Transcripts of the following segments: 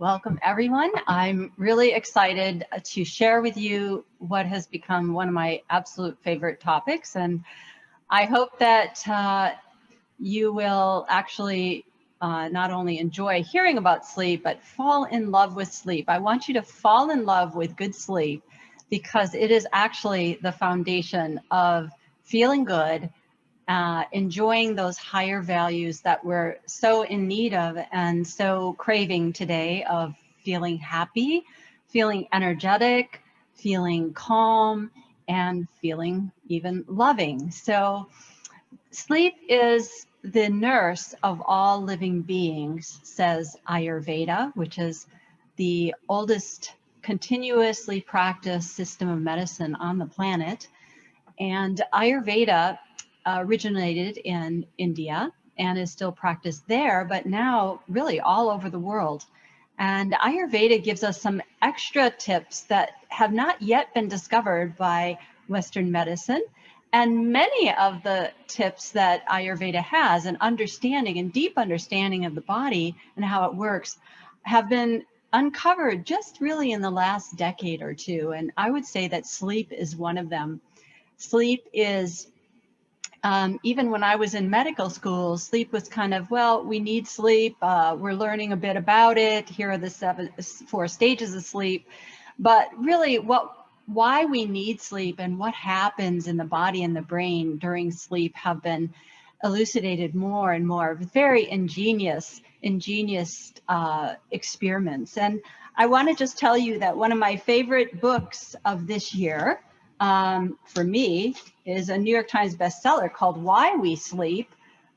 Welcome, everyone. I'm really excited to share with you what has become one of my absolute favorite topics. And I hope that you will actually not only enjoy hearing about sleep, but fall in love with sleep. I want you to fall in love with good sleep because it is actually the foundation of feeling good, enjoying those higher values that we're so in need of and so craving today, of feeling happy, feeling energetic, feeling calm, and feeling even loving. So sleep is the nurse of all living beings, says Ayurveda, which is the oldest continuously practiced system of medicine on the planet. And Ayurveda originated in India and is still practiced there, but now really all over the world. And Ayurveda gives us some extra tips that have not yet been discovered by Western medicine. And many of the tips that Ayurveda has, an understanding and deep understanding of the body and how it works, have been uncovered just really in the last decade or two. And I would say that sleep is one of them. Sleep is, even when I was in medical school, sleep was kind of, well, we need sleep. We're learning a bit about it. Here are the 4 stages of sleep. But really why we need sleep and what happens in the body and the brain during sleep have been elucidated more and more. Very ingenious experiments. And I want to just tell you that one of my favorite books of this year, for me, is a New York Times bestseller called Why We Sleep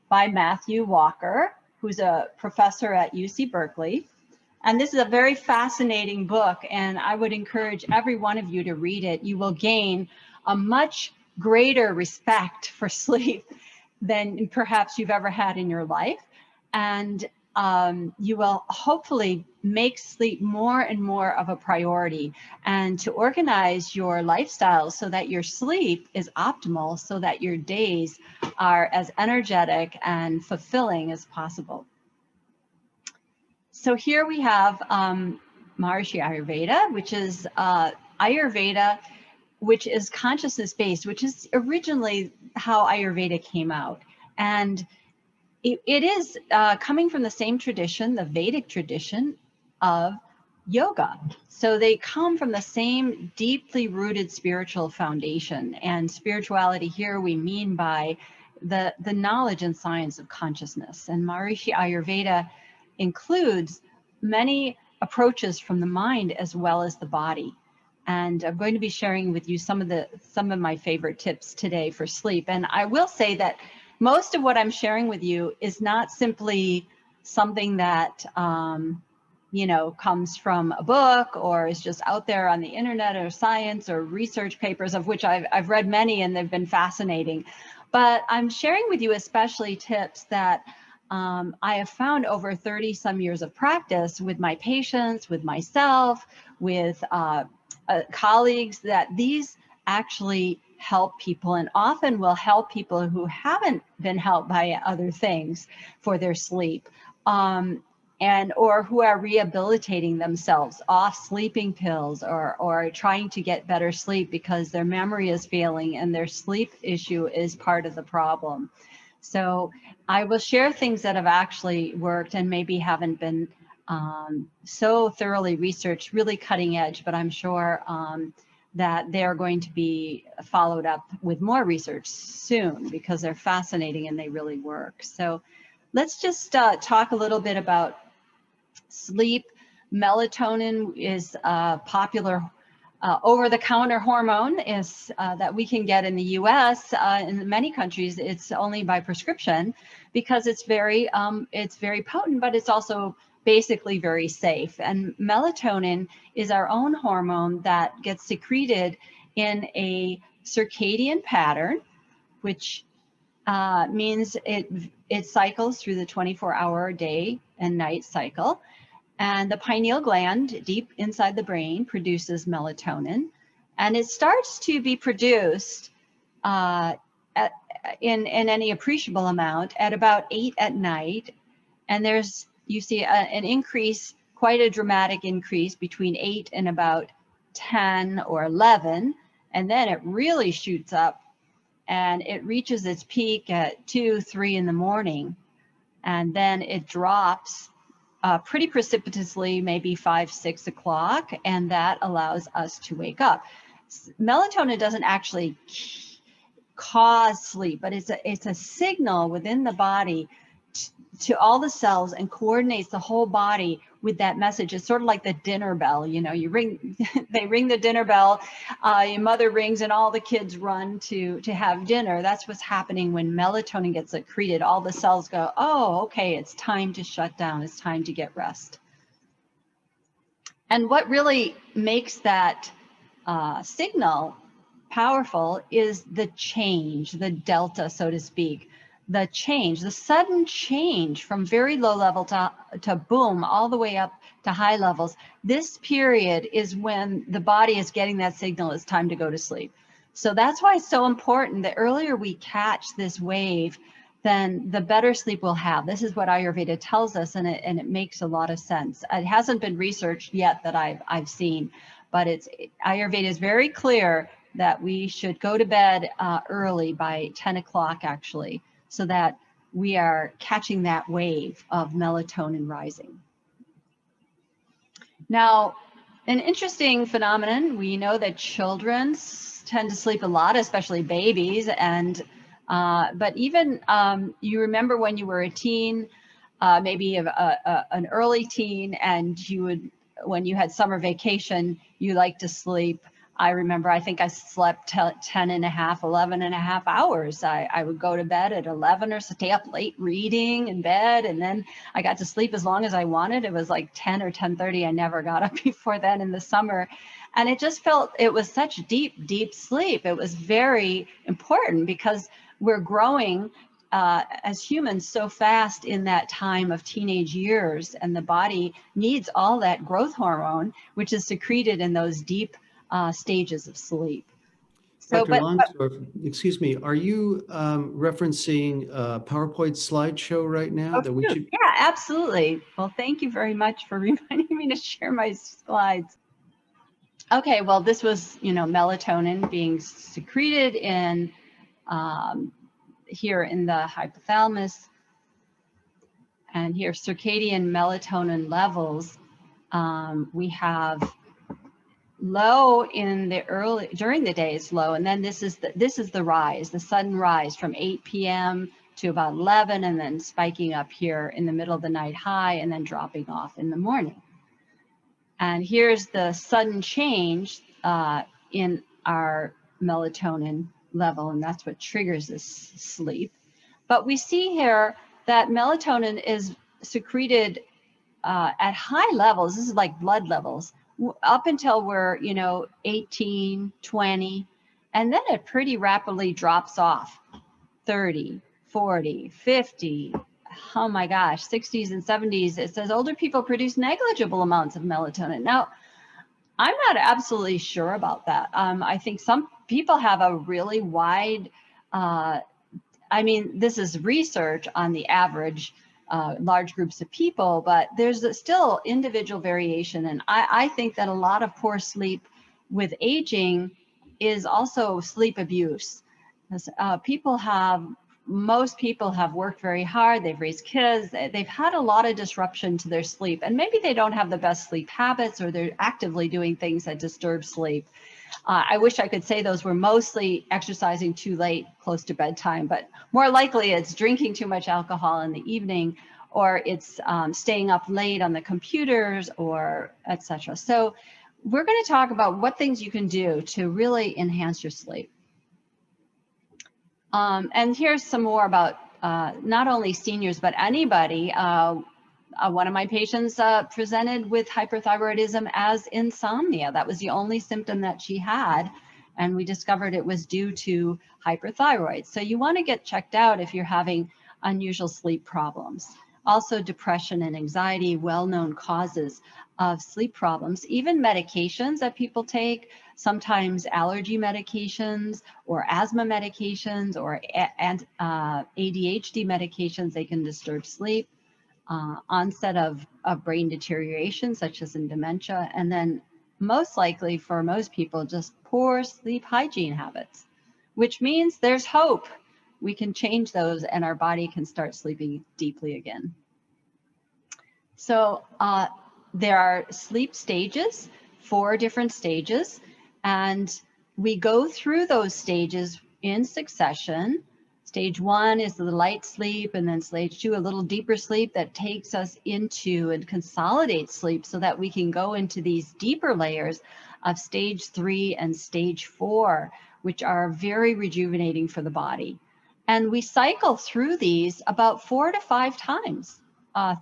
by Matthew Walker, who's a professor at UC Berkeley. And this is a very fascinating book, and I would encourage every one of you to read it. You will gain a much greater respect for sleep than perhaps you've ever had in your life. And you will hopefully make sleep more and more of a priority, and to organize your lifestyle so that your sleep is optimal, so that your days are as energetic and fulfilling as possible. So here we have Maharishi Ayurveda, which is Ayurveda, which is consciousness-based, which is originally how Ayurveda came out. And it is coming from the same tradition, the Vedic tradition of yoga. So they come from the same deeply rooted spiritual foundation. And spirituality here we mean by the knowledge and science of consciousness. And Maharishi Ayurveda includes many approaches from the mind as well as the body. And I'm going to be sharing with you some of my favorite tips today for sleep. And I will say that most of what I'm sharing with you is not simply something that comes from a book or is just out there on the internet, or science or research papers, of which I've read many and they've been fascinating. But I'm sharing with you especially tips that I have found over 30 some years of practice with my patients, with myself, with colleagues, that these actually help people, and often will help people who haven't been helped by other things for their sleep, or who are rehabilitating themselves off sleeping pills, or trying to get better sleep because their memory is failing and their sleep issue is part of the problem. So I will share things that have actually worked and maybe haven't been so thoroughly researched, really cutting edge, but I'm sure that they're going to be followed up with more research soon because they're fascinating and they really work. So let's just talk a little bit about sleep. Melatonin is a popular over-the-counter hormone that we can get in the US. In many countries, it's only by prescription because it's very potent, but it's also basically very safe. And melatonin is our own hormone that gets secreted in a circadian pattern, which means it cycles through the 24-hour day and night cycle. And the pineal gland deep inside the brain produces melatonin, and it starts to be produced in any appreciable amount at about 8 at night. And you see an increase quite a dramatic increase between 8 and about 10 or 11. And then it really shoots up and it reaches its peak at 2, 3 in the morning. And then it drops pretty precipitously, maybe 5, 6 o'clock, and that allows us to wake up. Melatonin doesn't actually cause sleep, but it's a signal within the body to all the cells and coordinates the whole body with that message. It's sort of like the dinner bell. You know, you ring, they ring the dinner bell, your mother rings and all the kids run to have dinner. That's what's happening when melatonin gets secreted. All the cells go, oh, okay, it's time to shut down. It's time to get rest. And what really makes that signal powerful is the change, the delta, so to speak. The change, the sudden change from very low level to boom, all the way up to high levels. This period is when the body is getting that signal it's time to go to sleep. So that's why it's so important. The earlier we catch this wave, then the better sleep we'll have. This is what Ayurveda tells us, and it makes a lot of sense. It hasn't been researched yet that I've seen, but Ayurveda is very clear that we should go to bed early, by 10 o'clock actually, so that we are catching that wave of melatonin rising. Now, an interesting phenomenon, we know that children tend to sleep a lot, especially babies, and but even you remember when you were a teen, maybe an early teen, and when you had summer vacation, you liked to sleep. I remember, I think I slept 10 and a half, 11 and a half hours. I would go to bed at 11 or stay up late reading in bed. And then I got to sleep as long as I wanted. It was like 10 or 10:30. I never got up before then in the summer. And it just felt, it was such deep, deep sleep. It was very important because we're growing as humans so fast in that time of teenage years. And the body needs all that growth hormone, which is secreted in those deep stages of sleep. So, Dr. Lonsdorf, excuse me, are you referencing a PowerPoint slideshow right now that we should? Yeah, absolutely. Well, thank you very much for reminding me to share my slides. Okay, well, this was, melatonin being secreted in here in the hypothalamus, and here circadian melatonin levels. We have low in the during the day is low, and then this is the rise, the sudden rise from 8 p.m. to about 11, and then spiking up here in the middle of the night high, and then dropping off in the morning. And here's the sudden change in our melatonin level, and that's what triggers this sleep. But we see here that melatonin is secreted at high levels. This is like blood levels, up until we're 18, 20, and then it pretty rapidly drops off. 30, 40, 50, oh my gosh, 60s and 70s. It says older people produce negligible amounts of melatonin. Now, I'm not absolutely sure about that. I think some people have a really wide, this is research on the average large groups of people, but there's still individual variation. And I think that a lot of poor sleep with aging is also sleep abuse. Most people have worked very hard, they've raised kids, they've had a lot of disruption to their sleep, and maybe they don't have the best sleep habits, or they're actively doing things that disturb sleep. I wish I could say those were mostly exercising too late, close to bedtime, but more likely it's drinking too much alcohol in the evening, or it's staying up late on the computers, or etc. So we're going to talk about what things you can do to really enhance your sleep. And here's some more about not only seniors, but anybody. One of my patients presented with hyperthyroidism as insomnia. That was the only symptom that she had, and we discovered it was due to hyperthyroid. So you want to get checked out if you're having unusual sleep problems. Also, depression and anxiety, well-known causes of sleep problems. Even medications that people take, sometimes allergy medications or asthma medications or ADHD medications, they can disturb sleep. onset of brain deterioration, such as in dementia, and then most likely for most people, just poor sleep hygiene habits, which means there's hope. We can change those and our body can start sleeping deeply again. So there are sleep stages, 4 different stages, and we go through those stages in succession. Stage 1 is the light sleep, and then stage 2, a little deeper sleep that takes us into and consolidates sleep so that we can go into these deeper layers of stage 3 and stage 4, which are very rejuvenating for the body. And we cycle through these about 4 to 5 times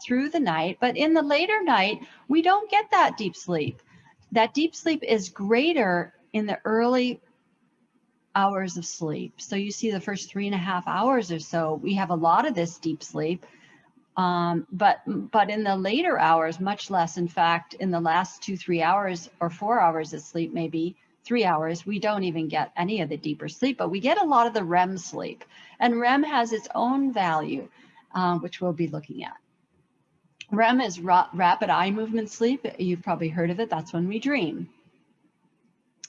through the night, but in the later night, we don't get that deep sleep. That deep sleep is greater in the early hours of sleep. So you see the first 3.5 hours or so, we have a lot of this deep sleep, but in the later hours, much less. In fact, in the last 2-3 hours or 4 hours of sleep, maybe 3 hours, we don't even get any of the deeper sleep, but we get a lot of the REM sleep. And REM has its own value, which we'll be looking at. REM is rapid eye movement sleep. You've probably heard of it. That's when we dream.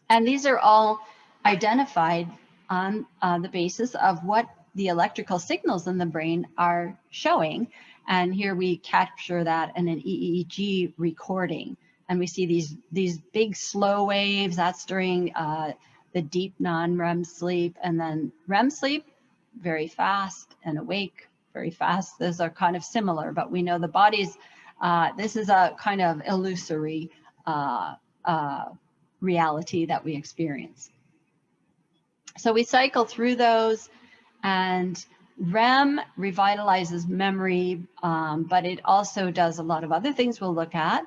And these are all identified on the basis of what the electrical signals in the brain are showing. And here we capture that in an EEG recording. And we see these big slow waves. That's during the deep non-REM sleep. And then REM sleep, very fast, and awake, very fast. Those are kind of similar, but we know the body's, this is a kind of illusory reality that we experience. So we cycle through those, and REM revitalizes memory, but it also does a lot of other things we'll look at.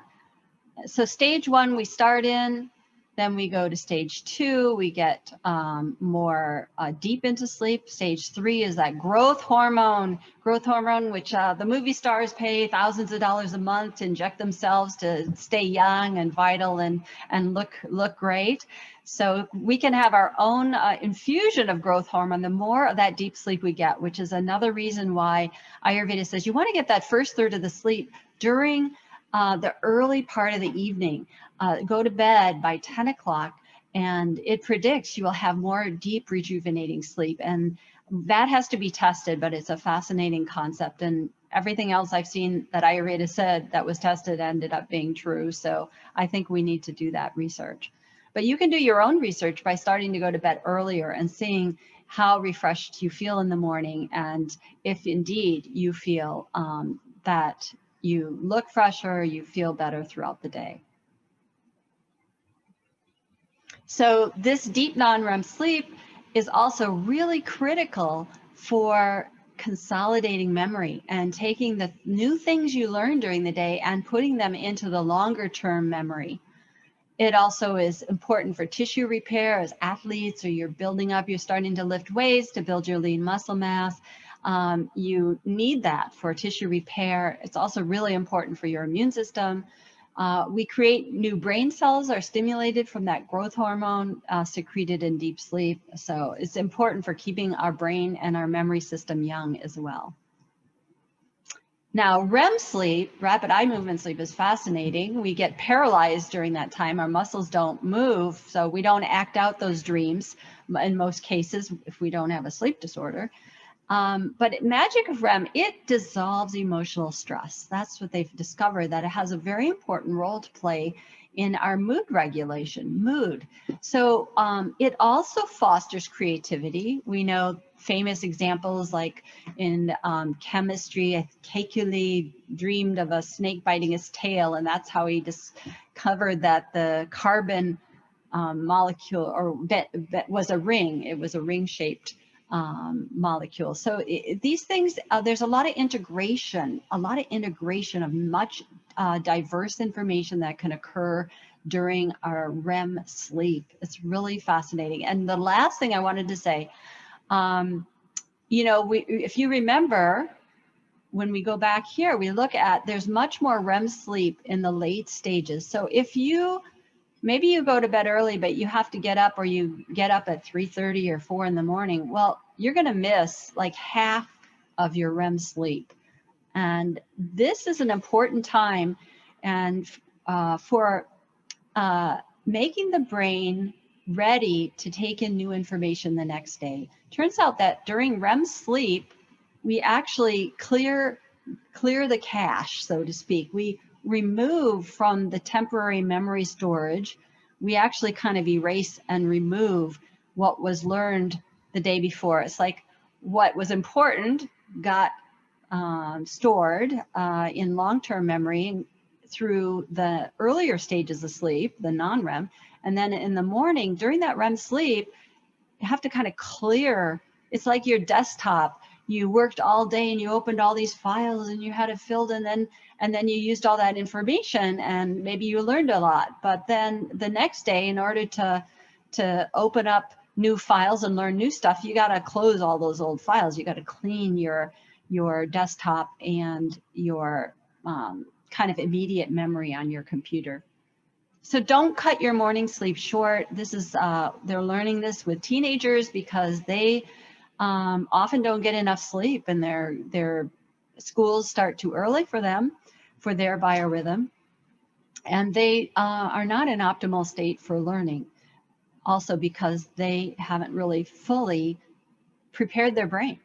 So stage 1 we start in, then we go to stage 2, we get more deep into sleep. Stage 3 is that growth hormone, which the movie stars pay thousands of dollars a month to inject themselves to stay young and vital and look great. So we can have our own infusion of growth hormone the more of that deep sleep we get, which is another reason why Ayurveda says you want to get that first third of the sleep during the early part of the evening. Go to bed by 10 o'clock, and it predicts you will have more deep rejuvenating sleep. And that has to be tested, but it's a fascinating concept. And everything else I've seen that Ayurveda said that was tested ended up being true. So I think we need to do that research. But you can do your own research by starting to go to bed earlier and seeing how refreshed you feel in the morning. And if indeed you feel that you look fresher, you feel better throughout the day. So this deep non-REM sleep is also really critical for consolidating memory and taking the new things you learn during the day and putting them into the longer term memory. It also is important for tissue repair as athletes, or you're starting to lift weights to build your lean muscle mass. You need that for tissue repair. It's also really important for your immune system. We create new brain cells are stimulated from that growth hormone secreted in deep sleep. So it's important for keeping our brain and our memory system young as well. Now, REM sleep, rapid eye movement sleep, is fascinating. We get paralyzed during that time. Our muscles don't move, so we don't act out those dreams in most cases if we don't have a sleep disorder. But magic of REM, it dissolves emotional stress. That's what they've discovered, that it has a very important role to play in our mood regulation, So it also fosters creativity. We know famous examples like in chemistry, Kekule dreamed of a snake biting his tail, and that's how he discovered that the carbon molecule, or that was a ring. It was a ring-shaped molecule. So these things, there's a lot of integration of much diverse information that can occur during our REM sleep. It's really fascinating. And the last thing I wanted to say, if you remember, when we go back here, we look at, there's much more REM sleep in the late stages. So if maybe you go to bed early, but you have to get up, or you get up at 3:30 or 4 in the morning. Well, you're going to miss like half of your REM sleep. And this is an important time and for making the brain ready to take in new information the next day. Turns out that during REM sleep, we actually clear the cache, so to speak. We remove from the temporary memory storage. We actually kind of erase and remove what was learned the day before. It's like what was important got stored in long-term memory through the earlier stages of sleep, the non-REM, and then in the morning during that REM sleep, you have to kind of clear. It's like your desktop. You worked all day and you opened all these files and you had it filled, and then you used all that information and maybe you learned a lot. But then the next day, in order to open up new files and learn new stuff, you got to close all those old files. You got to clean your desktop and your kind of immediate memory on your computer. So don't cut your morning sleep short. This is they're learning this with teenagers because they often don't get enough sleep, and their schools start too early for them, for their biorhythm, and they are not in optimal state for learning. Also because they haven't really fully prepared their brain.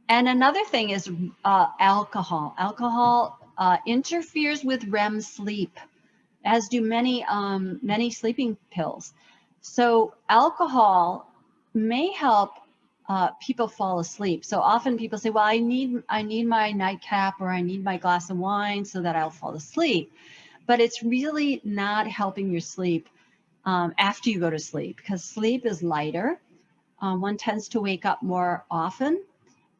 And another thing is alcohol. Alcohol interferes with REM sleep, as do many sleeping pills. So alcohol may help people fall asleep. So often people say, well, I need my nightcap or I need my glass of wine so that I'll fall asleep. But it's really not helping your sleep after you go to sleep, because sleep is lighter. One tends to wake up more often.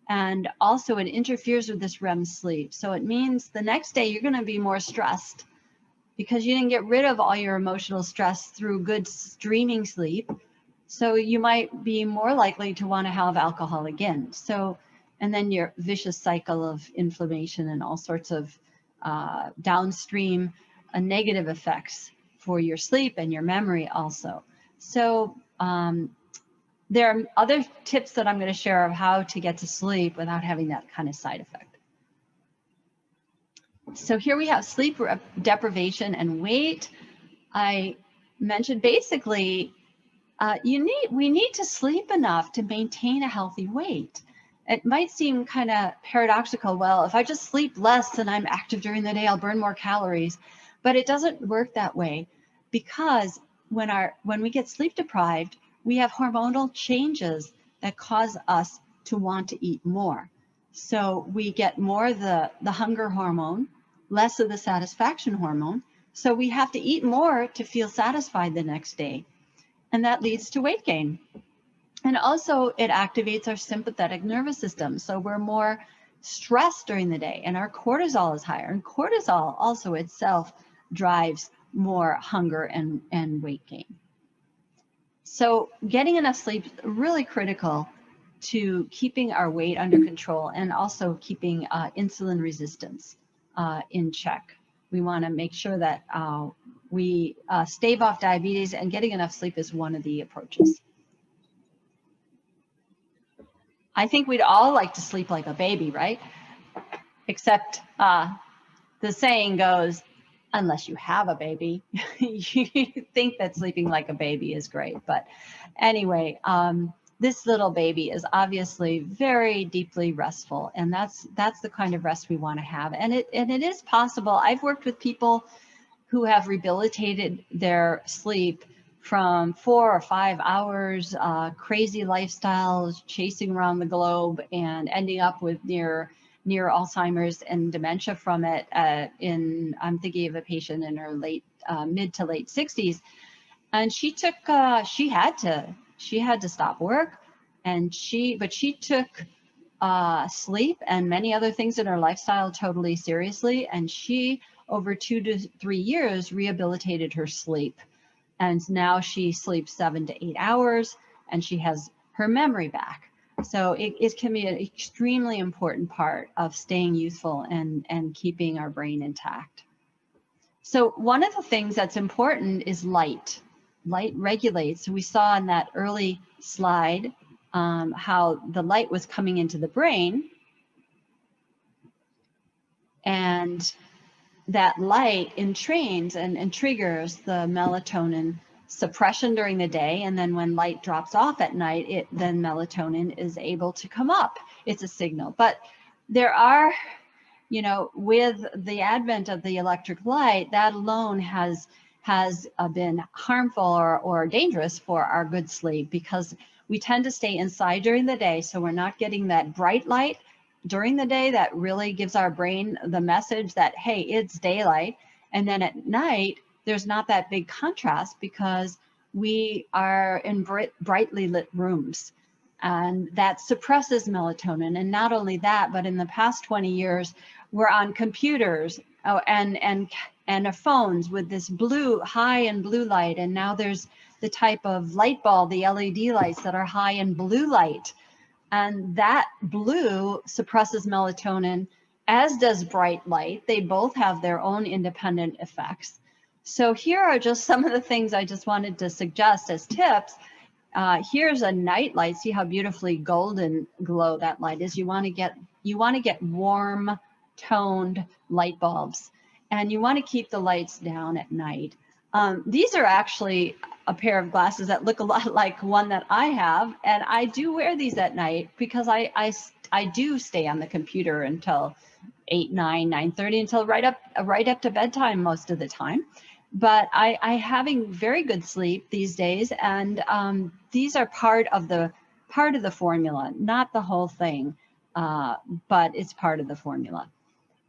And also it interferes with this REM sleep. So it means the next day you're going to be more stressed because you didn't get rid of all your emotional stress through good dreaming sleep. So you might be more likely to want to have alcohol again. So, and then your vicious cycle of inflammation and all sorts of downstream negative effects for your sleep and your memory also. So there are other tips that I'm going to share of how to get to sleep without having that kind of side effect. So here we have sleep deprivation and weight. I mentioned basically we need to sleep enough to maintain a healthy weight. It might seem kind of paradoxical. Well, if I just sleep less and I'm active during the day, I'll burn more calories. But it doesn't work that way, because when we get sleep deprived, we have hormonal changes that cause us to want to eat more. So we get more the hunger hormone, less of the satisfaction hormone. So we have to eat more to feel satisfied the next day. And that leads to weight gain. And also it activates our sympathetic nervous system. So we're more stressed during the day and our cortisol is higher. And cortisol also itself drives more hunger and weight gain. So getting enough sleep is really critical to keeping our weight under control and also keeping insulin resistance in check. We want to make sure that we stave off diabetes, and getting enough sleep is one of the approaches. I think we'd all like to sleep like a baby, right? Except the saying goes, unless you have a baby, you think that sleeping like a baby is great. But anyway, this little baby is obviously very deeply restful, and that's the kind of rest we want to have. And it is possible. I've worked with people who have rehabilitated their sleep from 4 or 5 hours, crazy lifestyles, chasing around the globe, and ending up with near Alzheimer's and dementia from it. I'm thinking of a patient in her mid to late 60s, and she had to stop work, but she took sleep and many other things in her lifestyle totally seriously, and she over 2 to 3 years rehabilitated her sleep, and now she sleeps 7 to 8 hours, and she has her memory back. So it can be an extremely important part of staying youthful and keeping our brain intact. So one of the things that's important is light. Light regulates. We saw in that early slide how the light was coming into the brain. And that light entrains and triggers the melatonin suppression during the day. And then when light drops off at night, then melatonin is able to come up. It's a signal. But there are, with the advent of the electric light, that alone has been harmful or dangerous for our good sleep, because we tend to stay inside during the day. So we're not getting that bright light during the day that really gives our brain the message that, hey, it's daylight. And then at night, there's not that big contrast because we are in brightly lit rooms. And that suppresses melatonin. And not only that, but in the past 20 years, we're on computers and phones with this high in blue light. And now there's the type of light bulb, the LED lights that are high in blue light. And that blue suppresses melatonin, as does bright light. They both have their own independent effects. So here are just some of the things I just wanted to suggest as tips. Here's a night light. See how beautifully golden glow that light is. You want to get warm toned light bulbs, and you want to keep the lights down at night. These are actually a pair of glasses that look a lot like one that I have, and I do wear these at night because I do stay on the computer until 8, 9, 9:30, until right up to bedtime most of the time. But I having very good sleep these days, and these are part of the formula, not the whole thing, but it's part of the formula.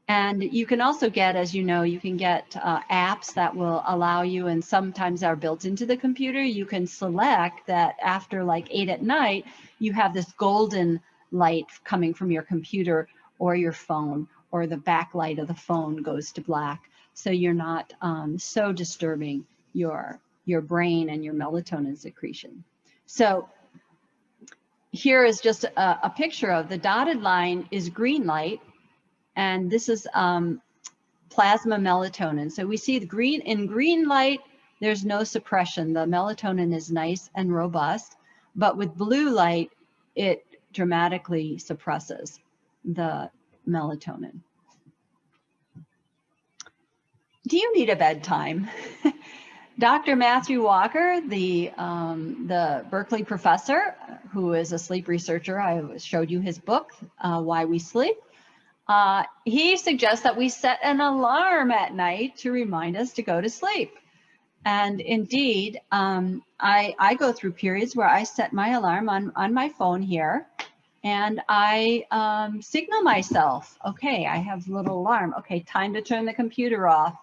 And you can also get, as you know, you can get apps that will allow you, and sometimes are built into the computer. You can select that after like 8 at night, you have this golden light coming from your computer or your phone, or the backlight of the phone goes to black. So you're not so disturbing your brain and your melatonin secretion. So here is just a picture of the dotted line is green light. And this is plasma melatonin. So we see in green light, there's no suppression. The melatonin is nice and robust, but with blue light, it dramatically suppresses the melatonin. Do you need a bedtime? Dr. Matthew Walker, the Berkeley professor, who is a sleep researcher, I showed you his book, Why We Sleep. He suggests that we set an alarm at night to remind us to go to sleep. And indeed, I go through periods where I set my alarm on my phone here, and I signal myself, okay, I have a little alarm. Okay, time to turn the computer off,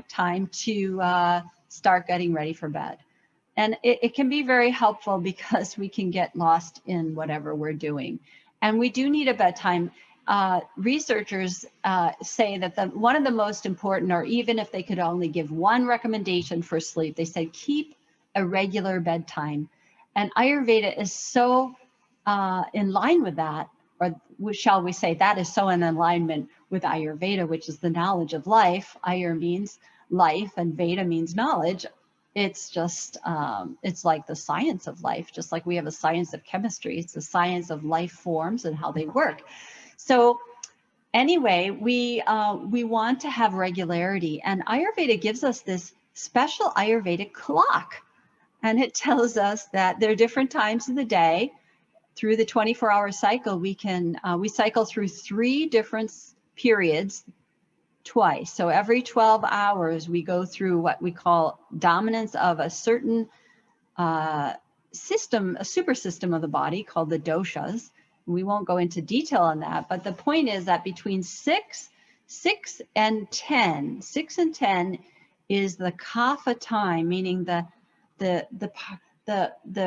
time to start getting ready for bed. And it can be very helpful because we can get lost in whatever we're doing. And we do need a bedtime. Researchers say that one of the most important, or even if they could only give one recommendation for sleep, they said keep a regular bedtime. And Ayurveda is so in line with that, or shall we say that is so in alignment with Ayurveda, which is the knowledge of life. Ayur means life and Veda means knowledge. It's just, it's like the science of life, just like we have a science of chemistry. It's the science of life forms and how they work. So anyway, we want to have regularity, and Ayurveda gives us this special Ayurvedic clock, and it tells us that there are different times of the day. Through the 24-hour cycle, we cycle through 3 different periods twice. So every 12 hours, we go through what we call dominance of a certain system, a super system of the body called the doshas. We won't go into detail on that, but the point is that between 6 and 10 is the kapha time, meaning the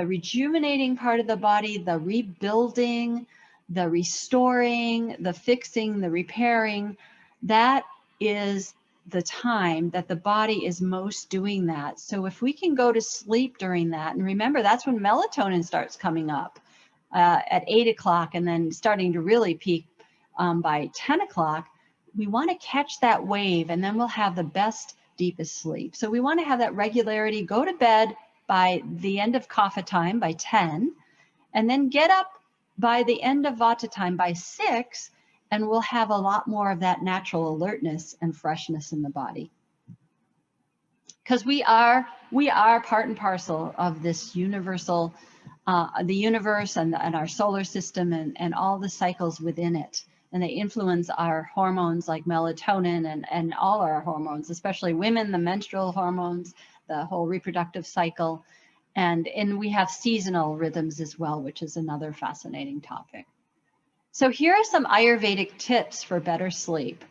rejuvenating part of the body, the rebuilding, the restoring, the fixing, the repairing. That is the time that the body is most doing that. So if we can go to sleep during that, and remember, that's when melatonin starts coming up at 8 o'clock and then starting to really peak by 10 o'clock, we want to catch that wave, and then we'll have the best, deepest sleep. So we want to have that regularity, go to bed by the end of kapha time by 10, and then get up by the end of vata time by 6, and we'll have a lot more of that natural alertness and freshness in the body. Because we are part and parcel of this universal, the universe and our solar system and all the cycles within it. And they influence our hormones like melatonin and all our hormones, especially women, the menstrual hormones, the whole reproductive cycle. And we have seasonal rhythms as well, which is another fascinating topic. So here are some Ayurvedic tips for better sleep.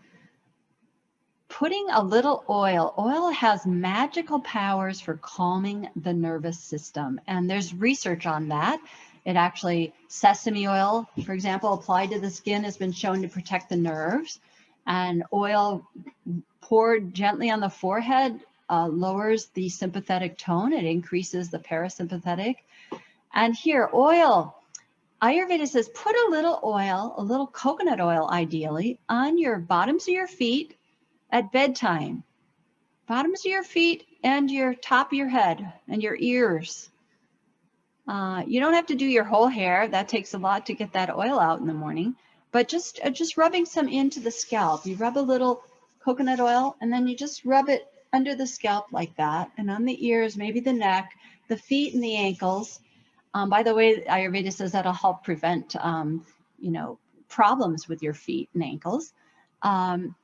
Putting a little oil. Oil has magical powers for calming the nervous system. And there's research on that. It actually, sesame oil, for example, applied to the skin has been shown to protect the nerves. And oil poured gently on the forehead lowers the sympathetic tone. It increases the parasympathetic. And here, oil. Ayurveda says put a little oil, a little coconut oil ideally, on your bottoms of your feet at bedtime. Bottoms of your feet and your top of your head and your ears. You don't have to do your whole hair. That takes a lot to get that oil out in the morning. But just rubbing some into the scalp. You rub a little coconut oil and then you just rub it under the scalp like that, and on the ears, maybe the neck, the feet and the ankles. By the way, Ayurveda says that'll help prevent, problems with your feet and ankles. And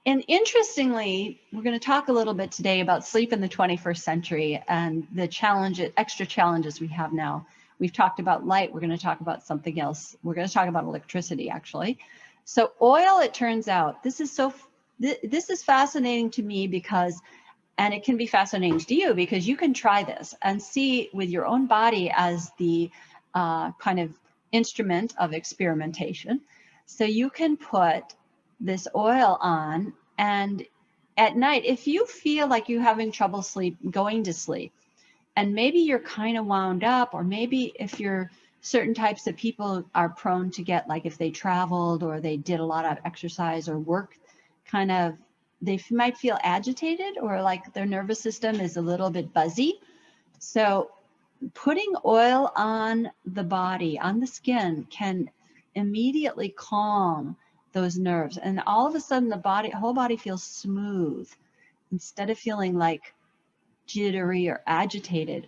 interestingly, we're going to talk a little bit today about sleep in the 21st century and the extra challenges we have now. We've talked about light. We're going to talk about something else. We're going to talk about electricity, actually. So oil, it turns out, this is fascinating to me because, and it can be fascinating to you because you can try this and see with your own body as the kind of instrument of experimentation. So you can put this oil on, and at night, if you feel like you're having trouble going to sleep, and maybe you're kind of wound up, or maybe if you're certain types of people are prone to get, like if they traveled or they did a lot of exercise or work, kind of, they might feel agitated or like their nervous system is a little bit buzzy. So putting oil on the body, on the skin, can immediately calm those nerves. And all of a sudden the whole body feels smooth instead of feeling like jittery or agitated.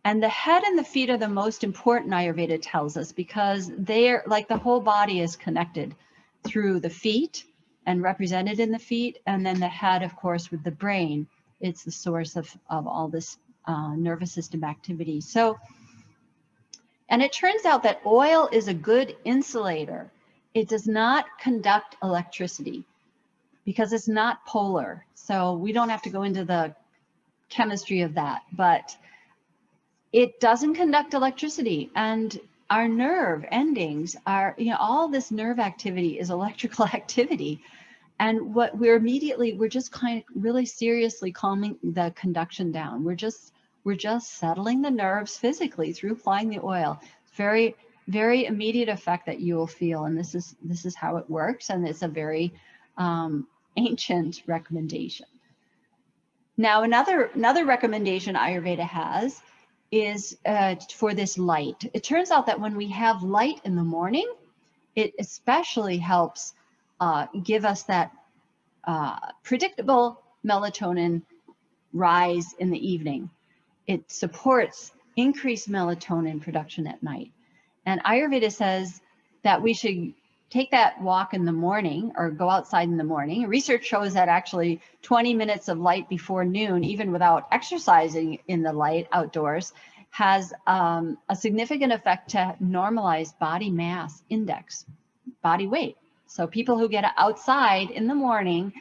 And the head and the feet are the most important, Ayurveda tells us, because they're like the whole body is connected through the feet and represented in the feet, and then the head, of course, with the brain. It's the source of all this nervous system activity. So, and it turns out that oil is a good insulator. It does not conduct electricity because it's not polar. So we don't have to go into the chemistry of that, but it doesn't conduct electricity. And our nerve endings are, all this nerve activity is electrical activity. And what we're just kind of really seriously calming the conduction down. We're just settling the nerves physically through applying the oil. Very, very immediate effect that you will feel. And this is how it works. And it's a very ancient recommendation. Now, another recommendation Ayurveda has is for this light. It turns out that when we have light in the morning, it especially helps give us that predictable melatonin rise in the evening. It supports increased melatonin production at night. And Ayurveda says that we should take that walk in the morning or go outside in the morning. Research shows that actually 20 minutes of light before noon, even without exercising in the light outdoors, has a significant effect to normalize body mass index, body weight. So people who get outside in the morning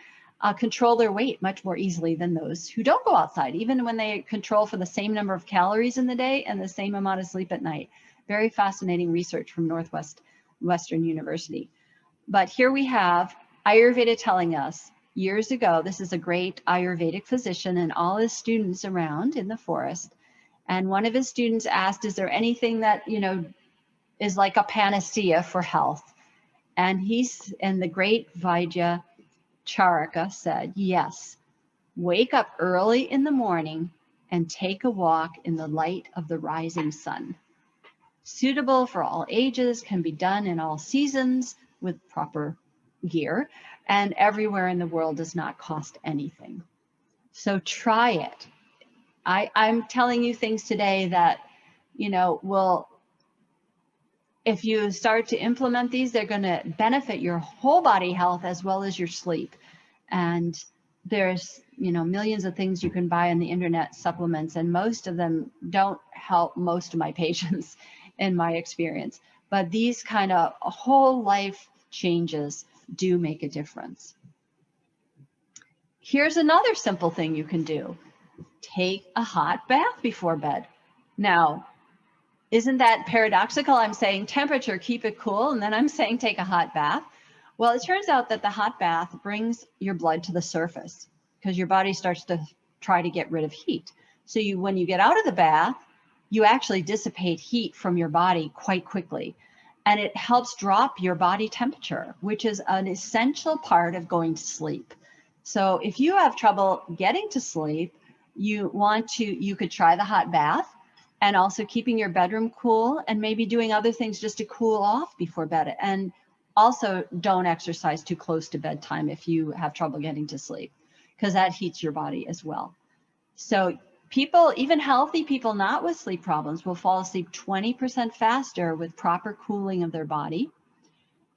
control their weight much more easily than those who don't go outside, even when they control for the same number of calories in the day and the same amount of sleep at night. Very fascinating research from Northwestern University. But here we have Ayurveda telling us years ago, this is a great Ayurvedic physician and all his students around in the forest. And one of his students asked, is there anything that, is like a panacea for health? And the great Vaidya Charaka said, yes, wake up early in the morning and take a walk in the light of the rising sun. Suitable for all ages, can be done in all seasons, with proper gear, and everywhere in the world does not cost anything. So try it. I'm telling you things today that, will, if you start to implement these, they're going to benefit your whole body health as well as your sleep. And there's, millions of things you can buy on the internet, supplements, and most of them don't help most of my patients in my experience. But these kind of whole life changes do make a difference. Here's another simple thing you can do. Take a hot bath before bed. Now, isn't that paradoxical? I'm saying temperature, keep it cool, and then I'm saying take a hot bath. Well, it turns out that the hot bath brings your blood to the surface because your body starts to try to get rid of heat. So when you get out of the bath, you actually dissipate heat from your body quite quickly. And it helps drop your body temperature, which is an essential part of going to sleep. So if you have trouble getting to sleep, you could try the hot bath, and also keeping your bedroom cool, and maybe doing other things just to cool off before bed. And also don't exercise too close to bedtime if you have trouble getting to sleep, because that heats your body as well. So people, even healthy people not with sleep problems, will fall asleep 20% faster with proper cooling of their body.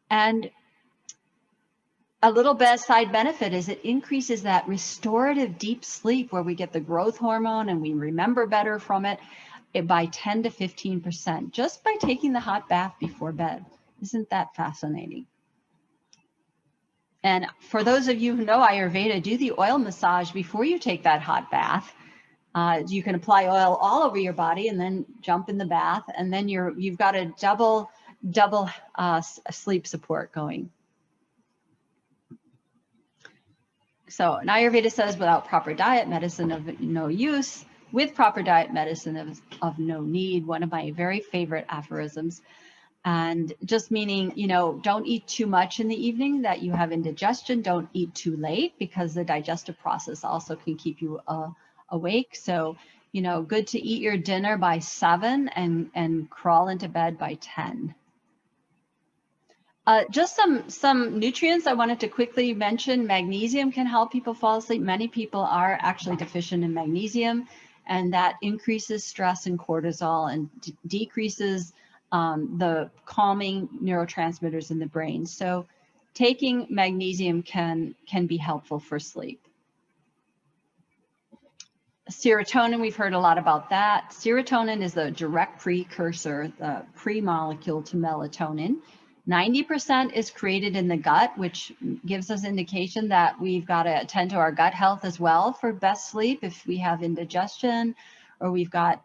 And a little side benefit is it increases that restorative deep sleep where we get the growth hormone and we remember better from it by 10 to 15% just by taking the hot bath before bed. Isn't that fascinating? And for those of you who know Ayurveda, do the oil massage before you take that hot bath. You can apply oil all over your body and then jump in the bath, and then you've got a double sleep support going. So an Ayurveda says, without proper diet, medicine of no use. With proper diet, medicine of no need. One of my very favorite aphorisms. And just meaning, don't eat too much in the evening that you have indigestion. Don't eat too late because the digestive process also can keep you awake. So, good to eat your dinner by 7 and crawl into bed by 10. Just some nutrients I wanted to quickly mention. Magnesium can help people fall asleep. Many people are actually deficient in magnesium, and that increases stress and cortisol and decreases the calming neurotransmitters in the brain. So taking magnesium can be helpful for sleep. Serotonin, we've heard a lot about that. Serotonin is the direct precursor, the pre-molecule to melatonin. 90% is created in the gut, which gives us indication that we've got to attend to our gut health as well for best sleep. If we have indigestion or we've got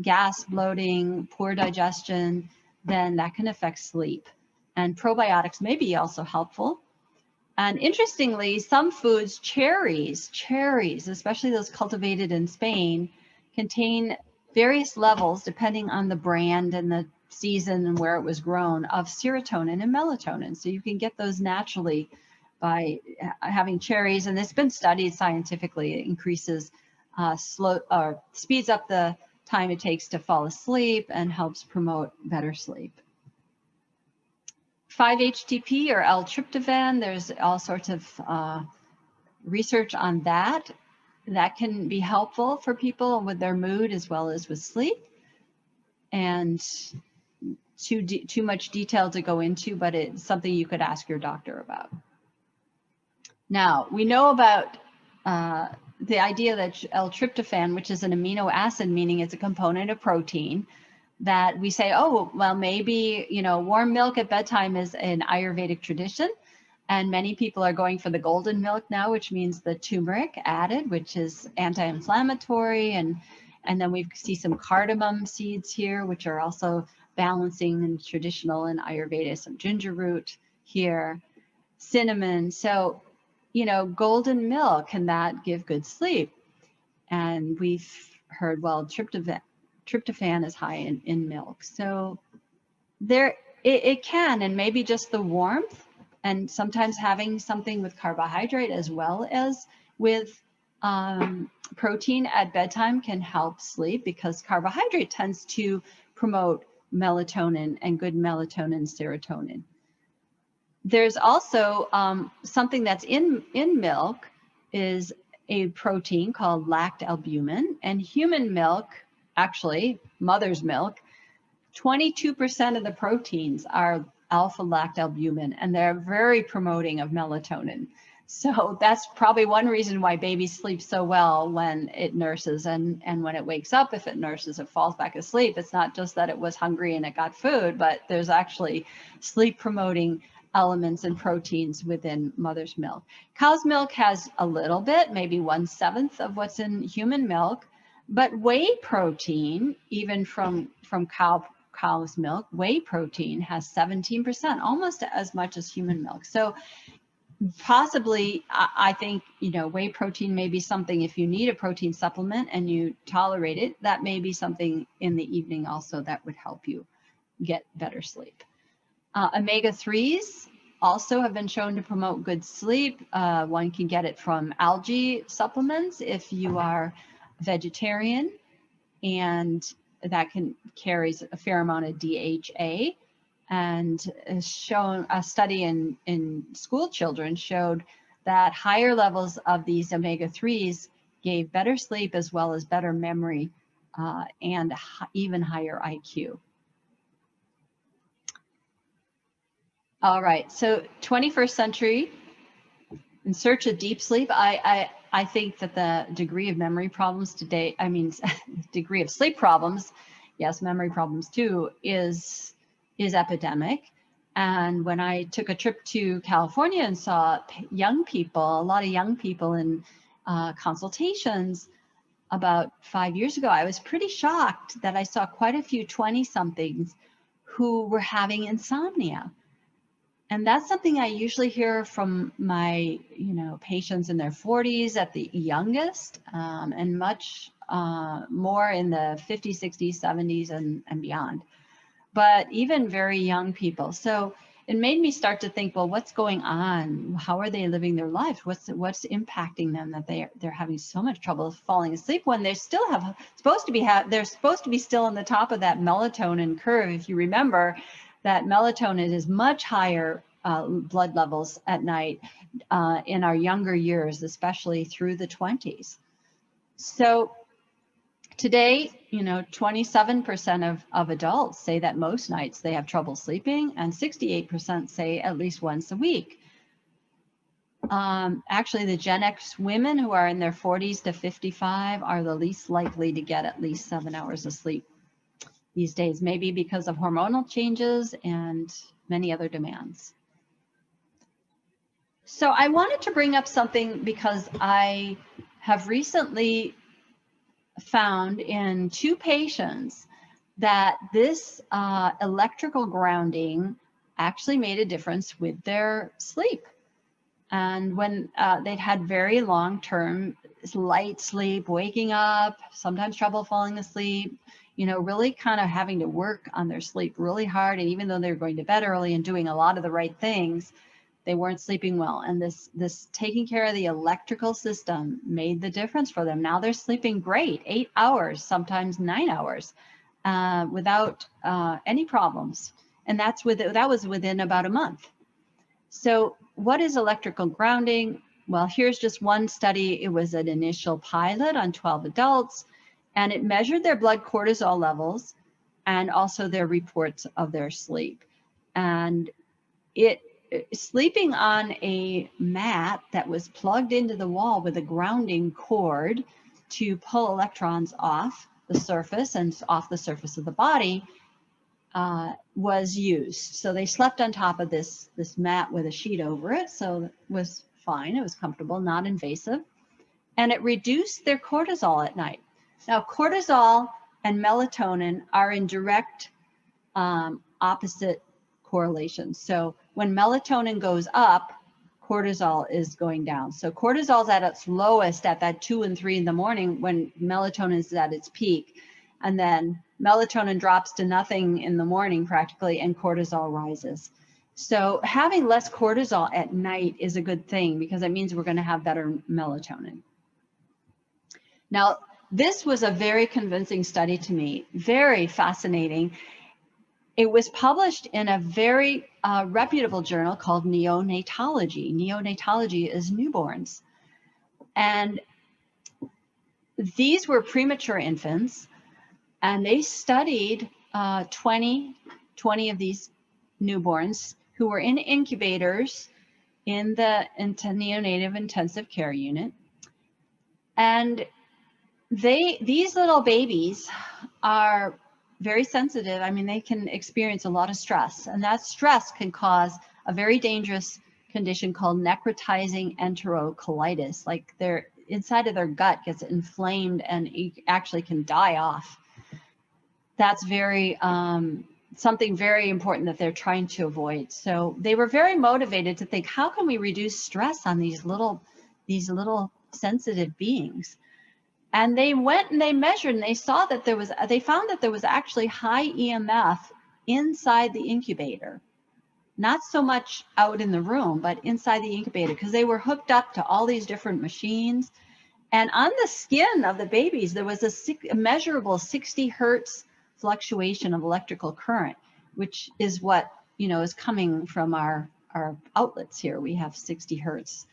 gas, bloating, poor digestion, then that can affect sleep. And probiotics may be also helpful. And interestingly, some foods, cherries, especially those cultivated in Spain, contain various levels, depending on the brand and the season and where it was grown, of serotonin and melatonin. So you can get those naturally by having cherries. And it's been studied scientifically. It increases speeds up the time it takes to fall asleep and helps promote better sleep. 5-HTP or L-tryptophan, there's all sorts of research on that. That can be helpful for people with their mood as well as with sleep. And too much detail to go into, but it's something you could ask your doctor about. Now, we know about the idea that L-tryptophan, which is an amino acid, meaning it's a component of protein, that we say, oh, well, maybe, warm milk at bedtime is an Ayurvedic tradition. And many people are going for the golden milk now, which means the turmeric added, which is anti-inflammatory. And then we see some cardamom seeds here, which are also balancing and traditional in Ayurveda, some ginger root here, cinnamon. So, golden milk, can that give good sleep? And we've heard, well, tryptophan is high in milk. So it can, and maybe just the warmth and sometimes having something with carbohydrate as well as with protein at bedtime can help sleep, because carbohydrate tends to promote melatonin and good melatonin, serotonin. There's also something that's in milk is a protein called lactalbumin, and human milk, actually mother's milk, 22% of the proteins are alpha lactalbumin, and they're very promoting of melatonin. So that's probably one reason why babies sleep so well when it nurses, and when it wakes up, if it nurses, it falls back asleep. It's not just that it was hungry and it got food, but there's actually sleep promoting elements and proteins within mother's milk. Cow's milk has a little bit, maybe 1/7 of what's in human milk, but whey protein, even from cow's milk, whey protein has 17%, almost as much as human milk. So possibly, I think, whey protein may be something, if you need a protein supplement and you tolerate it, that may be something in the evening also that would help you get better sleep. Omega-3s also have been shown to promote good sleep. One can get it from algae supplements if you are vegetarian, and that carries a fair amount of DHA. And shown, a study in school children showed that higher levels of these omega-3s gave better sleep as well as better memory and even higher IQ. All right, so 21st century, in search of deep sleep, I think that the degree of memory problems today, degree of sleep problems, yes, memory problems too, is epidemic. And when I took a trip to California and saw young people, a lot of young people in consultations about 5 years ago, I was pretty shocked that I saw quite a few 20-somethings who were having insomnia. And that's something I usually hear from my, patients in their 40s at the youngest, and much more in the 50s, 60s, 70s, and beyond. But even very young people. So it made me start to think, well, what's going on? How are they living their life? What's impacting them that they're having so much trouble falling asleep when they still they're supposed to be still on the top of that melatonin curve. If you remember, that melatonin is much higher blood levels at night in our younger years, especially through the 20s. So today, 27% of adults say that most nights they have trouble sleeping, and 68% say at least once a week. Actually, the Gen X women who are in their 40s to 55 are the least likely to get at least 7 hours of sleep these days, maybe because of hormonal changes and many other demands. So I wanted to bring up something because I have recently found in 2 patients that this electrical grounding actually made a difference with their sleep. And when they'd had very long-term light sleep, waking up, sometimes trouble falling asleep, really kind of having to work on their sleep really hard. And even though they were going to bed early and doing a lot of the right things, they weren't sleeping well. And this taking care of the electrical system made the difference for them. Now they're sleeping great, 8 hours, sometimes 9 hours, without any problems. And that was within about a month. So what is electrical grounding? Well, here's just one study. It was an initial pilot on 12 adults, and it measured their blood cortisol levels and also their reports of their sleep. And sleeping on a mat that was plugged into the wall with a grounding cord to pull electrons off the surface and off the surface of the body was used. So they slept on top of this mat with a sheet over it. So it was fine. It was comfortable, not invasive. And it reduced their cortisol at night. Now, cortisol and melatonin are in direct opposite correlations. So when melatonin goes up, cortisol is going down. So cortisol is at its lowest at that 2 and 3 in the morning when melatonin is at its peak. And then melatonin drops to nothing in the morning practically, and cortisol rises. So having less cortisol at night is a good thing because it means we're going to have better melatonin. Now, this was a very convincing study to me, very fascinating. it was published in a very reputable journal called Neonatology. Neonatology is newborns. And these were premature infants, and they studied 20 of these newborns who were in incubators in the neonatal intensive care unit. And these little babies are very sensitive. I mean, they can experience a lot of stress, and that stress can cause a very dangerous condition called necrotizing enterocolitis. Like their inside of their gut gets inflamed and actually can die off. That's very something very important that they're trying to avoid. So they were very motivated to think, how can we reduce stress on these little sensitive beings? And they went and they measured, and they saw that they found that there was actually high EMF inside the incubator. Not so much out in the room, but inside the incubator, because they were hooked up to all these different machines. And on the skin of the babies, there was a measurable 60 hertz fluctuation of electrical current, which is what, is coming from our outlets here. We have 60 hertz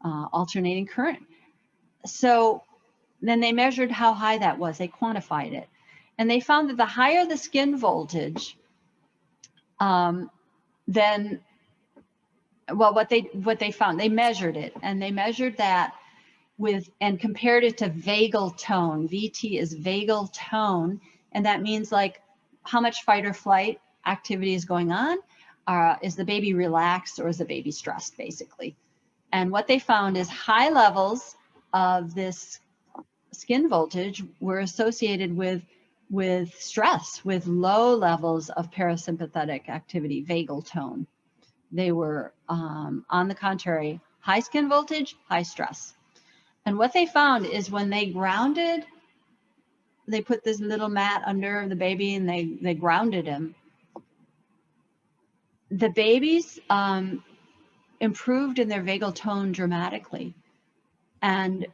alternating current. So then they measured how high that was. They quantified it. And they found that the higher the skin voltage, then, well, what they found, they measured it, and they measured that and compared it to vagal tone. VT is vagal tone, and that means like how much fight or flight activity is going on. Is the baby relaxed or is the baby stressed, basically? And what they found is high levels of this skin voltage were associated with stress, with low levels of parasympathetic activity, vagal tone. They were, on the contrary, high skin voltage, high stress. And what they found is when they grounded, they put this little mat under the baby and they grounded him. The babies improved in their vagal tone dramatically. And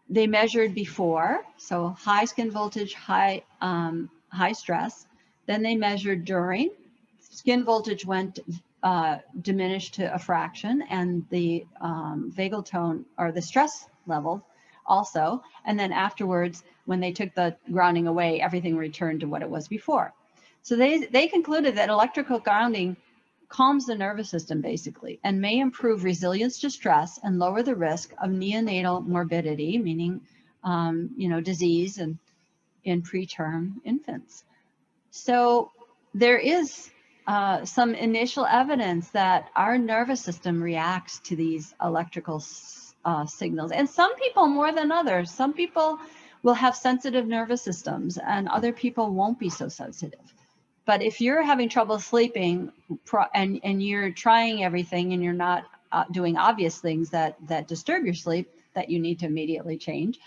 they measured before, so high skin voltage, high stress. Then they measured during. Skin voltage went diminished to a fraction, and the vagal tone, or the stress level, also. And then afterwards, when they took the grounding away, everything returned to what it was before. So they concluded that electrical grounding calms the nervous system, basically, and may improve resilience to stress and lower the risk of neonatal morbidity, meaning, disease in preterm infants. So there is some initial evidence that our nervous system reacts to these electrical signals, and some people more than others. Some people will have sensitive nervous systems, and other people won't be so sensitive. But if you're having trouble sleeping and you're trying everything and you're not doing obvious things that disturb your sleep that you need to immediately change,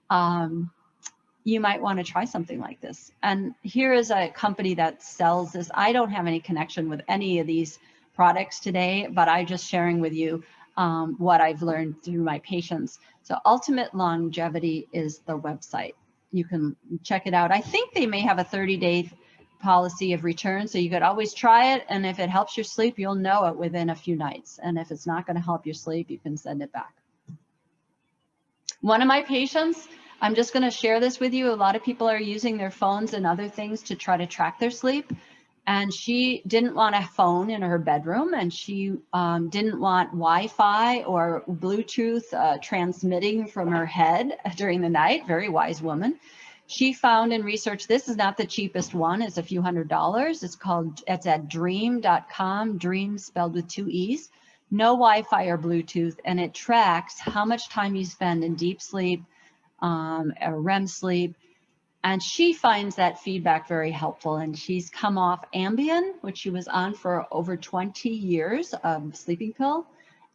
you might want to try something like this. And here is a company that sells this. I don't have any connection with any of these products today, but I'm just sharing with you what I've learned through my patients. So Ultimate Longevity is the website. You can check it out. I think they may have a 30-day policy of return, so you could always try it, and if it helps your sleep, you'll know it within a few nights, and if it's not going to help your sleep, you can send it back. One of my patients, I'm just going to share this with you. A lot of people are using their phones and other things to try to track their sleep, and she didn't want a phone in her bedroom, and she didn't want Wi-Fi or Bluetooth transmitting from her head during the night. Very wise woman. She found and researched, this is not the cheapest one, it's a few $100s. It's at dream.com, dream spelled with 2 E's, no Wi-Fi or Bluetooth, and it tracks how much time you spend in deep sleep, or REM sleep. And she finds that feedback very helpful, and she's come off Ambien, which she was on for over 20 years, of sleeping pill,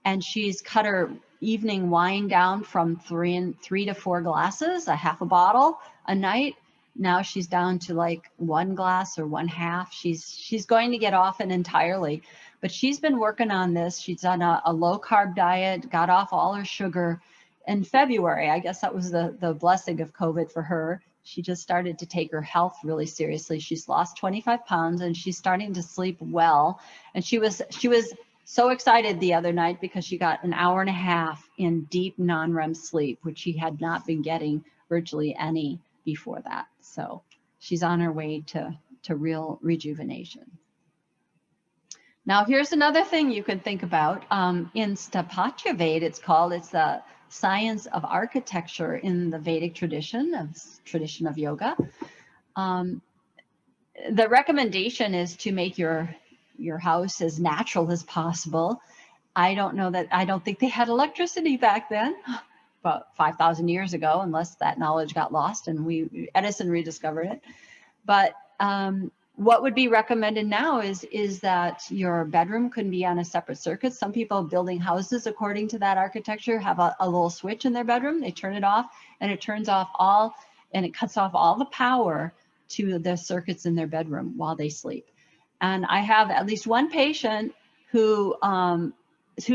and she's cut her evening wine down from 3 to 4 glasses, a half a bottle a night. Now she's down to like 1 glass or 1/2. She's going to get off it entirely, but she's been working on this. She's on a low carb diet, got off all her sugar. In February, I guess that was the blessing of COVID for her. She just started to take her health really seriously. She's lost 25 pounds and she's starting to sleep well. And she was so excited the other night because she got an hour and a half in deep non-REM sleep, which she had not been getting virtually any before that. So she's on her way to real rejuvenation. Now, here's another thing you could think about. In Stapatya it's called, it's the science of architecture in the Vedic tradition of yoga. The recommendation is to make your house as natural as possible. I don't think they had electricity back then, about 5,000 years ago, unless that knowledge got lost and Edison rediscovered it. But what would be recommended now is that your bedroom can be on a separate circuit. Some people building houses according to that architecture have a little switch in their bedroom. They turn it off and it turns off and it cuts off all the power to the circuits in their bedroom while they sleep. And I have at least one patient whose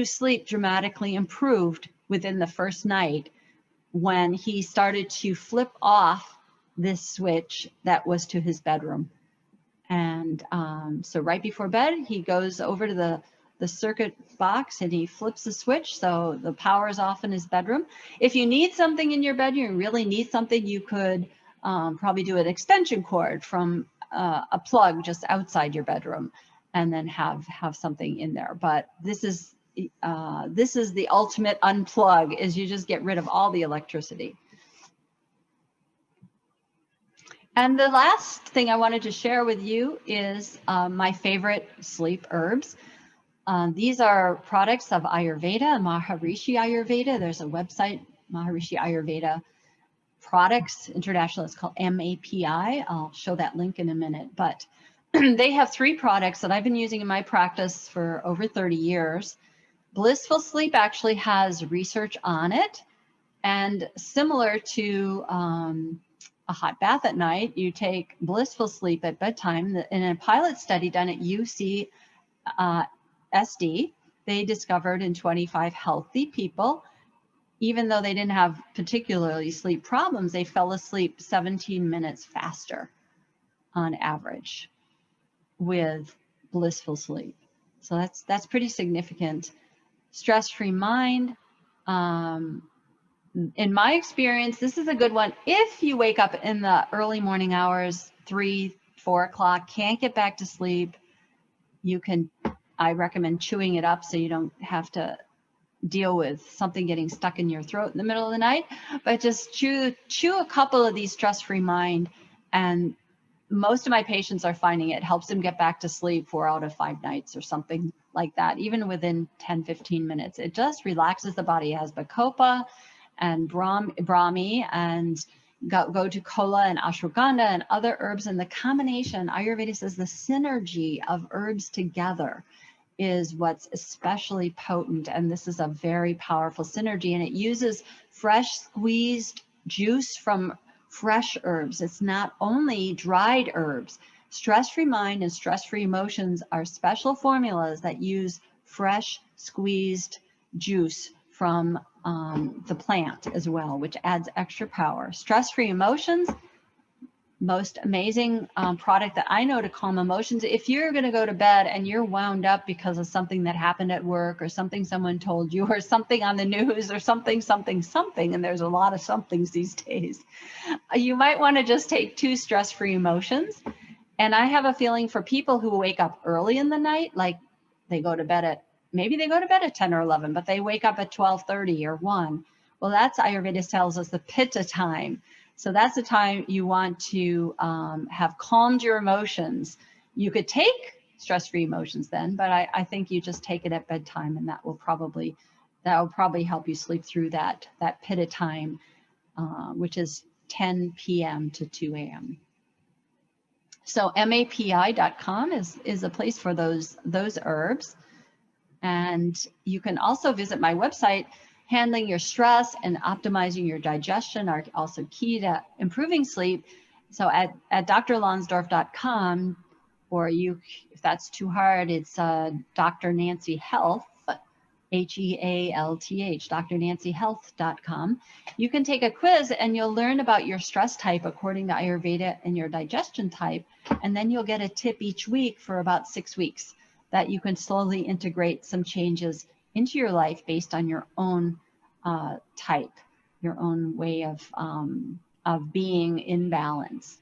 sleep dramatically improved within the first night when he started to flip off this switch that was to his bedroom. And so right before bed, he goes over to the circuit box and he flips the switch. So the power is off in his bedroom. If you need something in your bedroom, you really need something, you could probably do an extension cord from a plug just outside your bedroom and then have something in there. But this is the ultimate unplug, is you just get rid of all the electricity. And the last thing I wanted to share with you is my favorite sleep herbs. These are products of Ayurveda, Maharishi Ayurveda. There's a website, Maharishi Ayurveda Products International. It's called MAPI. I'll show that link in a minute. But they have 3 products that I've been using in my practice for over 30 years. Blissful Sleep actually has research on it. And similar to a hot bath at night, you take Blissful Sleep at bedtime. In a pilot study done at UC SD, they discovered in 25 healthy people, even though they didn't have particularly sleep problems, they fell asleep 17 minutes faster on average with Blissful Sleep. So that's pretty significant. Stress-free mind. In my experience, this is a good one. If you wake up in the early morning hours, 3, 4 o'clock, can't get back to sleep, I recommend chewing it up so you don't have to deal with something getting stuck in your throat in the middle of the night. But just chew a couple of these stress-free mind, and most of my patients are finding it helps them get back to sleep 4 out of 5 nights or something like that, even within 10, 15 minutes. It just relaxes the body. It has bacopa and Brahmi and go to Kola and ashwagandha and other herbs. And the combination, Ayurveda says the synergy of herbs together is what's especially potent. And this is a very powerful synergy. And it uses fresh squeezed juice from fresh herbs. It's not only dried herbs. Stress-free mind and stress-free emotions are special formulas that use fresh squeezed juice from the plant as well, which adds extra power. Stress-free emotions, most amazing product that I know to calm emotions. If you're going to go to bed and you're wound up because of something that happened at work or something someone told you or something on the news or something, and there's a lot of somethings these days, you might want to just take 2 stress-free emotions. And I have a feeling for people who wake up early in the night, like maybe they go to bed at 10 or 11, but they wake up at 12:30 or 1. Well, that's Ayurveda tells us the pitta time. So that's the time you want to have calmed your emotions. You could take stress-free emotions then, but I think you just take it at bedtime, and that will probably help you sleep through that pitta time, which is 10 p.m. to 2 a.m. So mapi.com is a place for those herbs. And you can also visit my website. Handling your stress and optimizing your digestion are also key to improving sleep. So at drlonsdorf.com, or if that's too hard, it's Dr. Nancy Health, HEALTH, drnancyhealth.com. You can take a quiz and you'll learn about your stress type according to Ayurveda and your digestion type. And then you'll get a tip each week for about 6 weeks that you can slowly integrate some changes into your life based on your own type, your own way of being in balance.